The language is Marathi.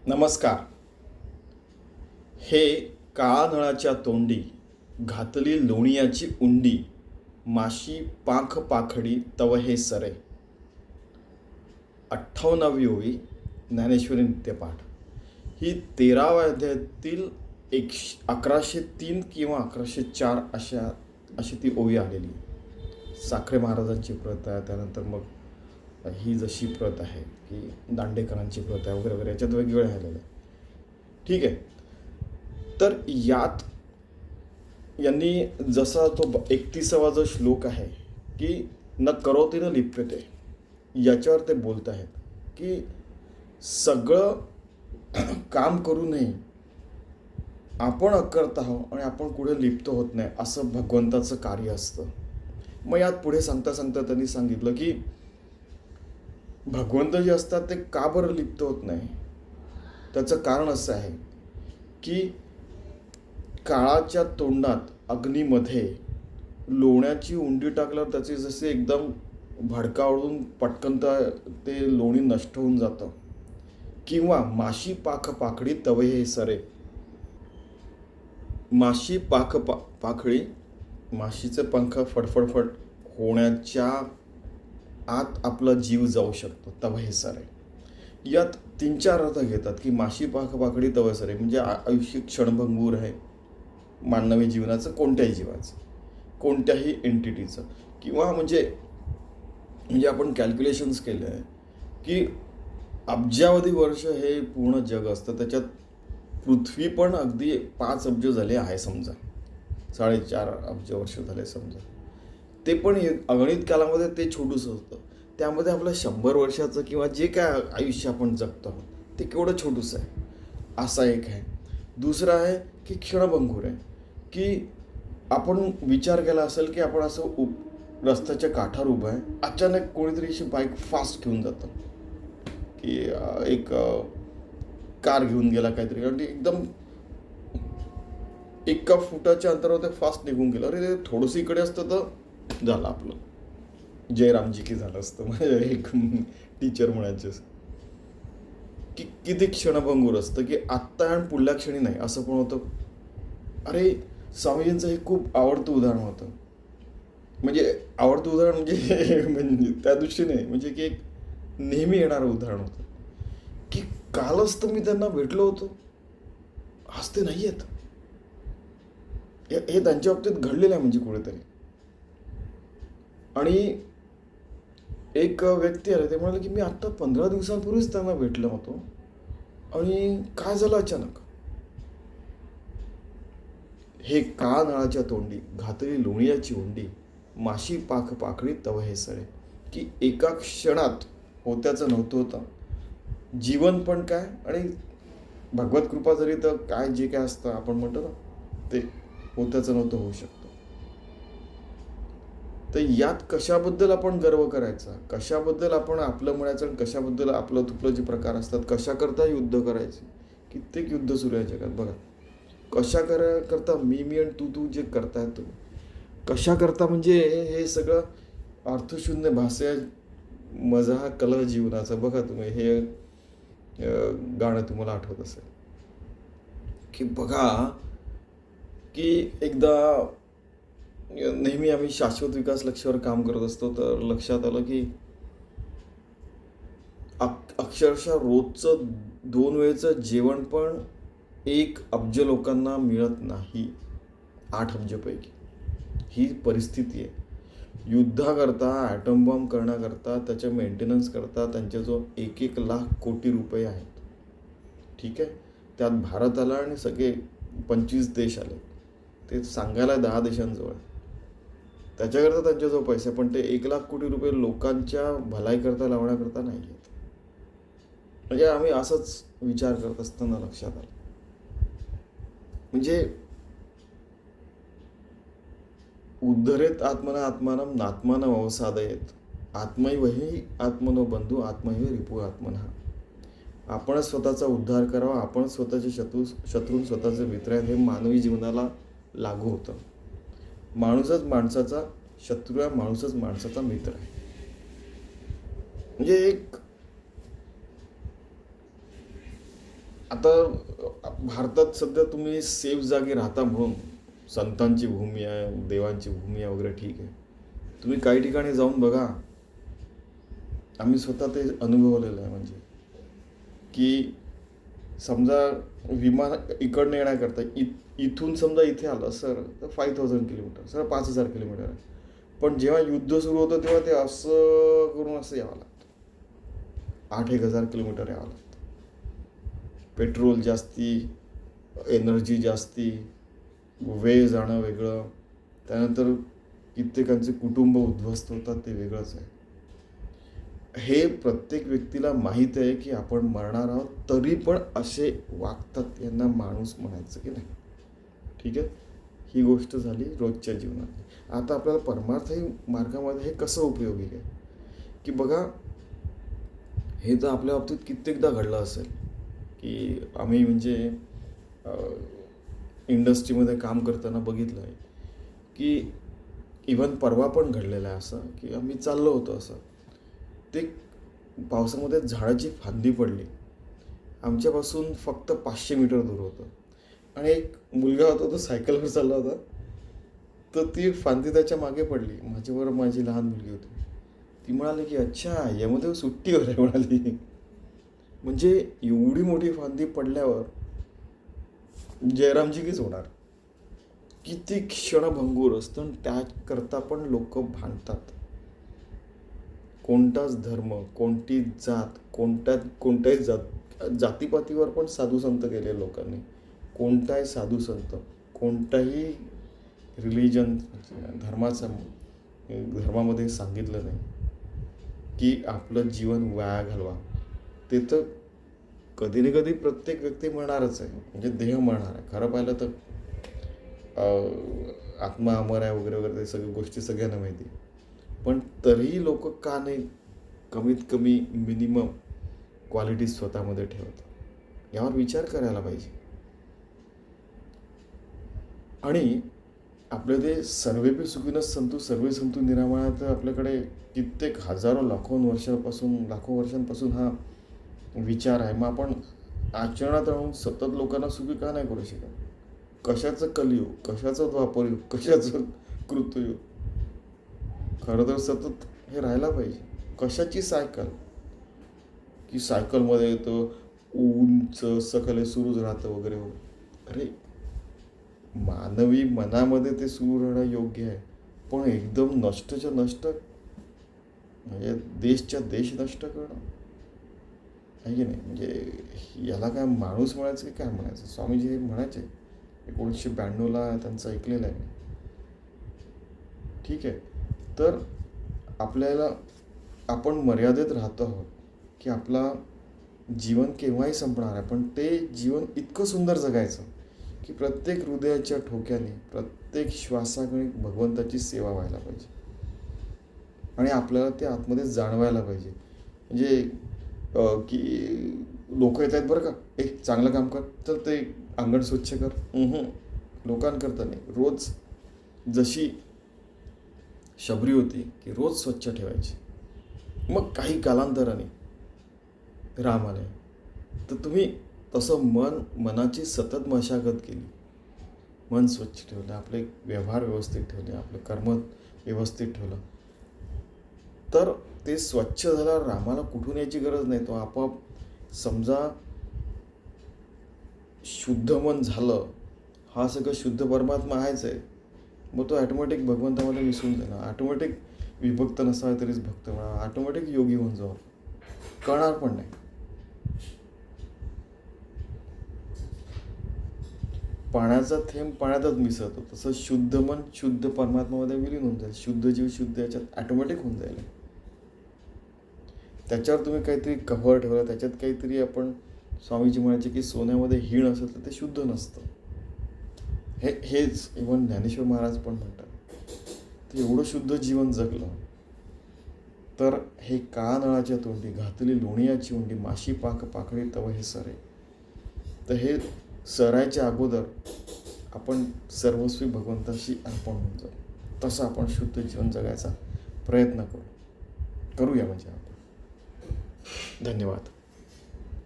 नमस्कार. हे काळा नळाच्या तोंडी घातली लोणियाची उंडी, माशी पाख पाखडी तव हे सरे. 58वी ओवी ज्ञानेश्वरी नित्यपाठ. ही 13व्या अध्यायातील 1103 किंवा 1104 अशी ती ओवी आलेली आहे. साखरे महाराजांची प्रत आहे. त्यानंतर मग ही जशी प्रत आहे की दांडेकरांची प्रत आहे वगैरे वगैरे, याच्यात वेगवेगळ्या आलेल्या आहे. ठीक आहे. तर यात यांनी जसा तो 31वा जो श्लोक आहे की न करोती न लिप्यते, याच्यावर ते बोलत आहेत की सगळं काम करूनही आपण अकर्ता आहोत आणि आपण कुठे लिप्त होत नाही, असं भगवंताचं कार्य असतं. मग यात पुढे सांगता सांगता त्यांनी सांगितलं की भगवंत जे असतात ते का बरं लिप्त होत नाही. त्याचं कारण असं आहे की काळाच्या तोंडात अग्नीमध्ये लोण्याची उंडी टाकल्यावर त्याचे जसे एकदम भडकावळून पटकन ते लोणी नष्ट होऊन जातं. किंवा माशी पाख पाखडी तवे हे सरे. माशी पाखडी, माशीचे पंख फडफडफड होण्याच्या आत आपला जीव जाऊ शकतो, तव हे सरे. यात 3-4 अर्थ घेतात की माशी पाख पाखडी तव सरे म्हणजे आयुष्य क्षणभंगूर आहे मानवी जीवनाचं, कोणत्याही जीवाचं, कोणत्याही एंटिटीचं. किंवा म्हणजे आपण कॅल्क्युलेशन्स केले आहे की अब्जावधी वर्ष हे पूर्ण जग असतं. त्याच्यात पृथ्वी पण अगदी 5 अब्ज झाले आहे समजा, 4.5 अब्ज वर्ष झाले समजा. ते पण अगणित कालामध्ये ते छोटूसं होतं. त्यामध्ये आपलं 100 वर्षाचं किंवा जे काय आयुष्य आपण जगतो ते केवढं छोटूसं आहे, असा एक आहे. दुसरा आहे की क्षणभंगूर आहे, की आपण विचार केला असेल की आपण असं रस्त्याच्या काठावर उभं आहे, अचानक कोणीतरी अशी बाईक फास्ट घेऊन जातं की एक कार घेऊन गेला काहीतरी, कारण एकदम 1 फुटाच्या अंतरावर ते फास्ट निघून गेलं. अरे ते थोडंसं इकडे असतं तर झालं आपलं जयरामजी की झालं असतं. म्हणजे एक टीचर म्हणायचे की किती क्षणभंगूर असतं की आत्ता आणि पुढल्या क्षणी नाही, असं पण होतं. अरे स्वामीजींचं हे खूप आवडतं उदाहरण होतं. म्हणजे आवडतं उदाहरण म्हणजे त्या दृष्टीने म्हणजे की एक नेहमी येणारं उदाहरण होतं की कालच तर मी त्यांना भेटलो होतो, आज ते नाही आहेत. हे त्यांच्या बाबतीत घडलेलं आहे म्हणजे कुठेतरी. आणि एक व्यक्ती आले, ते म्हणाले की मी आत्ता 15 दिवसांपूर्वीच त्यांना भेटलो होतो आणि काय झालं अचानक. हे काळा नळाच्या तोंडी घातली लोणियाची उंडी, माशी पाख पाखडी तव हे सरे. की एका क्षणात होत्याचं नव्हतं होतं. जीवन पण काय आणि भगवत कृपा जरी तर काय जे काय असतं आपण म्हणतो ना, ते होत्याचं नव्हतं होऊ शकतं. तर यात कशाबद्दल आपण गर्व करायचा, कशाबद्दल आपण आपलं म्हणायचं आणि कशाबद्दल आपलं तुपलं जे प्रकार असतात, कशाकरता युद्ध करायचे. कित्येक युद्ध सुरू आहे जगात बघा. कशा करता मी आणि तू जे करताय तुम्ही, कशा करता म्हणजे हे सगळं अर्थशून्य भाषा मजा कलह जीवनाचा. बघा तुम्ही हे गाणं तुम्हाला आठवत असेल की बघा की एकदा नेहमी आम्ही शाश्वत विकास लक्ष्यावर काम करत असतो, तर लक्षात आलं की अक्षरशः रोजचं 2 वेळचं जेवण पण 1 अब्ज लोकांना मिळत नाही 8 अब्जपैकी. ही परिस्थिती आहे. युद्धाकरता, ॲटम बॉम्ब करण्याकरता, त्याच्या मेंटेनन्स करता त्यांच्याजवळ 1-1 लाख कोटी रुपये आहेत. ठीक आहे. त्यात भारत आला आणि सगळे 25 देश आले. ते सांगायला 10 देशांजवळ. त्याच्याकरता त्यांच्याजवळ पैसे, पण ते 1 लाख कोटी रुपये लोकांच्या भलाईकरता लावण्याकरता नाही आहेत. म्हणजे आम्ही असंच विचार करत असताना लक्षात आलं, म्हणजे उद्धरेत आत्मना आत्मानं नात्मानं अवसादयेत, आत्मैव हि आत्मनो बंधू आत्मैव रिपू आत्मना. आपणच स्वतःचा उद्धार करावा, आपण स्वतःचे शत्रू स्वतःचे मित्र आहेत, हे मानवी जीवनाला लागू होतं. माणूसच माणसाचा शत्रू आहे, माणूसच माणसाचा मित्र आहे. म्हणजे एक आता भारतात सध्या तुम्ही सेफ जागी राहता म्हणून संतांची भूमी आहे, देवांची भूमी आहे वगैरे, ठीक आहे. तुम्ही काही ठिकाणी जाऊन बघा. आम्ही स्वतः ते अनुभवलेलं आहे. म्हणजे की समजा विमान इकडनं येण्याकरता इथून समजा इथे आलं सर तर 5000 किलोमीटर, सर 5000 किलोमीटर आहे. पण जेव्हा युद्ध सुरू होतं तेव्हा ते असं करून असं यावं लागतं, 8,000 किलोमीटर यावं लागतं. पेट्रोल जास्ती, एनर्जी जास्ती, वेळ जाणं वेगळं, त्यानंतर कित्येकांचे कुटुंब उद्ध्वस्त होतात ते वेगळंच आहे. हे प्रत्येक व्यक्तीला माहीत आहे की आपण मरणार आहोत, तरी पण असे वागतात. यांना माणूस म्हणायचं की नाही? ठीक आहे, ही गोष्ट झाली रोजच्या जीवनात. आता आपल्याला परमार्थी मार्गामध्ये हे कसं उपयोगी आहे की बघा, हे तर आपल्या बाबतीत कित्येकदा घडलं असेल की आम्ही म्हणजे इंडस्ट्रीमध्ये काम करताना बघितलं आहे की इव्हन परवा पण घडलेलं आहे असं की आम्ही चाललो होतो असं, ते पावसामध्ये झाडाची फांदी पडली आमच्यापासून फक्त 500 मीटर दूर होतं, आणि एक मुलगा होता तो सायकलवर चालला होता, तर ती फांदी त्याच्या मागे पडली. माझ्याबरोबर माझी लहान मुलगी होती. ती म्हणाली की अच्छा यामध्ये सुट्टीवर आहे म्हणाली. म्हणजे एवढी मोठी फांदी पडल्यावर जयरामजीकीच होणार. किती क्षणभंगूर असतं, आणि त्याकरता पण लोक भांडतात. कोणताच धर्म, कोणती जात, कोणत्याही जातीपातीवर पण साधू संत केले लोकांनी. कोणताही साधू संत, कोणताही रिलिजन, धर्मामध्ये सांगितलं नाही की आपलं जीवन वाया घालवा. ते तर कधी ना कधी प्रत्येक व्यक्ती म्हणणारच आहे, म्हणजे देह म्हणणार आहे. खरं पाहिलं तर आत्मा अमर आहे वगैरे वगैरे, ते सगळ्या गोष्टी सगळ्यांना माहिती. पण तरीही लोक का नाही कमीत कमी मिनिमम क्वालिटी स्वतःमध्ये ठेवतात, यावर विचार करायला पाहिजे. आणि आपले ते सर्वेपी सुखिनः सन्तु सर्वे सन्तु निरामया, तर आपल्याकडे कित्येक हजारो लाखो वर्षांपासून हा विचार आहे. मग आपण आचरणात राहून सतत लोकांना सुखी का नाही करू शकत? कशाचं कलियुग, कशाचं द्वापरयुग, कशाचं कृतयुग? खरं तर सतत हे राहायला पाहिजे. कशाची सायकल की सायकलमध्ये येतं उंच सखल सुरूच राहतं वगैरे वगैरे. अरे मानवी मनामध्ये ते सुरू राहणं योग्य आहे, पण एकदम नष्टच्या नष्ट, म्हणजे देशच्या देश नष्ट करणं आहे की नाही? म्हणजे याला काय माणूस म्हणायचं की काय म्हणायचं? स्वामीजी हे म्हणायचे 1992ला, त्यांचं ऐकलेलं आहे. ठीक आहे, तर आपल्याला आपण मर्यादेत राहतो आहोत की आपला जीवन केव्हाही संपणार आहे, पण ते जीवन इतकं सुंदर जगायचं की प्रत्येक हृदयाच्या ठोक्याने, प्रत्येक श्वासाकडे भगवंताची सेवा व्हायला पाहिजे, आणि आपल्याला ते आतमध्ये जाणवायला पाहिजे. म्हणजे की लोक येत आहेत बरं का, एक चांगलं काम कर, तर ते अंगण स्वच्छ कर. लोकांकरता नाही, रोज जशी शबरी होती की रोज स्वच्छ ठेवायची. मग काही कालांतराने राम आले, तर तुम्ही तसं मनाची सतत मशागत केली, मन स्वच्छ ठेवलं, आपले व्यवहार व्यवस्थित ठेवले, आपलं कर्म व्यवस्थित ठेवलं, तर ते स्वच्छ झाल्यावर रामाला कुठून यायची गरज नाही. तो आपोआप समजा शुद्ध मन झालं, हा सगळं शुद्ध परमात्मा आहेच आहे, मग तो ॲटोमॅटिक भगवंतामध्ये मिसळून जाणार. ऑटोमॅटिक विभक्त नसावा तरीच भक्त म्हणा, ऑटोमॅटिक योगी होऊन जाऊ, कळणार पण नाही. पाण्याचा थेंब पाण्यातच मिसळतो, तसं शुद्ध मन शुद्ध परमात्मामध्ये विलीन होऊन जाईल. शुद्ध जीव शुद्ध याच्यात ॲटोमॅटिक होऊन जाईल. त्याच्यावर तुम्ही काहीतरी कव्हर ठेवलं, त्याच्यात काहीतरी, आपण स्वामीजी म्हणायचे की सोन्यामध्ये हीण असेल तर ते शुद्ध नसतं. हेच इव्हन ज्ञानेश्वर महाराज पण म्हणतात. ते एवढं शुद्ध जीवन जगलं, तर हे काळा तोंडी घातली लोणियाची उंडी, माशी पाखडी तव हे सरे. तर हे सरायच्या अगोदर आपण सर्वस्वी भगवंताशी अर्पण होऊन जाऊ. तसं आपण शुद्ध जीवन जगायचा प्रयत्न करूया म्हणजे आपण. धन्यवाद.